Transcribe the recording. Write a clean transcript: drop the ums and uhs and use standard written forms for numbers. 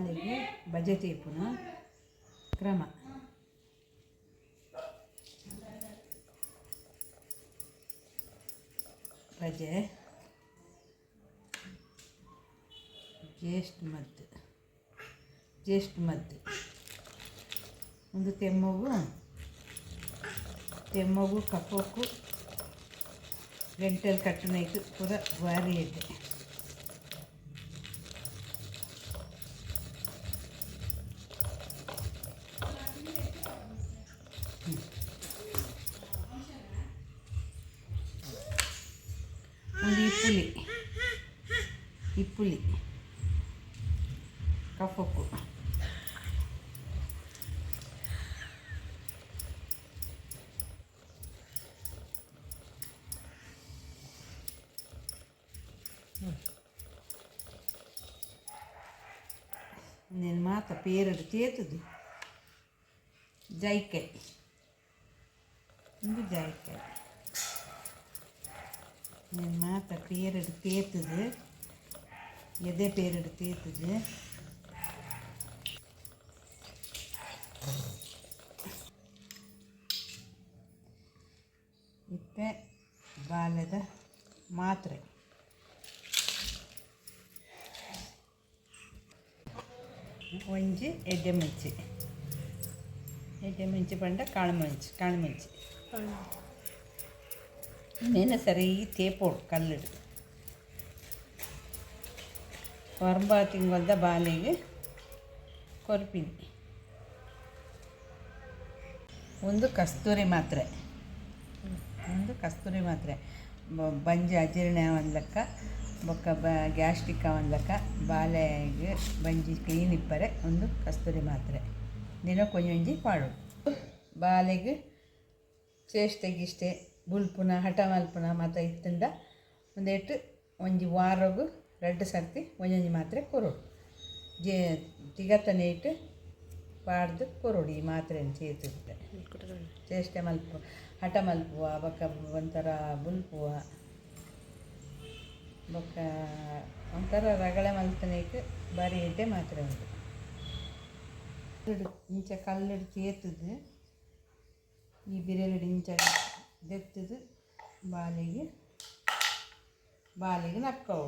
ಬಾಲೆಗೆ ಬಜೆ ತೇಪುನ ಕ್ರಮ. ಬಜೆ ಜ್ಯೇಷ್ಠ ಮದ್ದು ಒಂದು ತೆಮ್ಮಗು ಕಪ್ಪಕ್ಕೂ ಗಂಟೆಲ್ ಕಟ್ಟುನೈತು ಪೂರ ಭಾರಿ ಎಡ್ಡೆ. ಒಂದು ಇಪ್ಪುಲಿ ಕಫಕ್ಕು. నేను మాత పేరడు చేతుది జాయికాయ ಒಂದು ಜಾಯಿಕಾಯಿ. నేను మాత పేరడు తేతుది ಎದೆ పేరడు తేతుది. ಇತ್ತೆ ಬಾಲ್ಯದ ಮಾತ್ರೆ. ಒಂಜಿ ಎಡ್ಡೆ ಮೆಂಚಿ ಪಂಡ ಕಾಳುಮೆಂಚಿ ಇನ್ನೇನು ಸರಿ ತೇಪೋಡು ಕಲ್ಲಡು ಹೊರಂಬ ತಿಂಗೊಲ್ದ ಬಾಲೆಗೆ ಕೊರ್ಪಿನಿ. ಒಂದು ಕಸ್ತೂರಿ ಮಾತ್ರೆ ಬಂಜಿ ಅಜೀರ್ಣ ಒಂದು ಲೆಕ್ಕ ಬೊಕ್ಕ ಗ್ಯಾಸ್ಟ್ರಿಕ್ ಒಂದು ಲೆಕ್ಕ ಬಾಲೆಗೆ ಬಂಜಿ ಕ್ಲೀನ್ ಇಪ್ಪರೆ ಒಂದು ಕಸ್ತೂರಿ ಮಾತ್ರೆ ದಿನ ಕೊಂಜೊಂಜಿ ಪಾಡೋಡು. ಬಾಲೆಗೆ ಚೇಷ್ಟೆಗಿಷ್ಟೆ ಬುಲ್ಪುನ ಹಠ ಮಲ್ಪುನ ಮತ್ತು ಇತ್ತಿಂದ ಒಂದೇಟು ಒಂಜಿ ವಾರಗು 2 ಸರ್ತಿ ಒಂಜೊಂಜಿ ಮಾತ್ರೆ ಕೊರೋಡು. ತಿಗತನೆ ಇಟ್ಟು ಪಾಡ್ದು ಕೊರೋಡು ಈ ಮಾತ್ರೆಯನ್ನು ಸೇತುತ್ತೆ. ಚೇಷ್ಟೆ ಹಠ ಮಲ್ಪುವ ಬೊಕ್ಕ ಒಂಥರ ಬುಲ್ಪುವ ಬೊಕ್ಕ ಒಂಥರ ರಗಳೆ ಮಲ್ಪನೆಗೆ ಬಾರಿ ಎಡ್ಡೆ ಮಾತ್ರೆ ಉಂಟು. ಇಂಚ ಕಲ್ಲಡು ತೇತುದು ಈ ಬಿರೆಲಡು ಇಂಚ ದೆತ್ತದು ಬಾಲೆಗೆ ನಕ್ಕವು.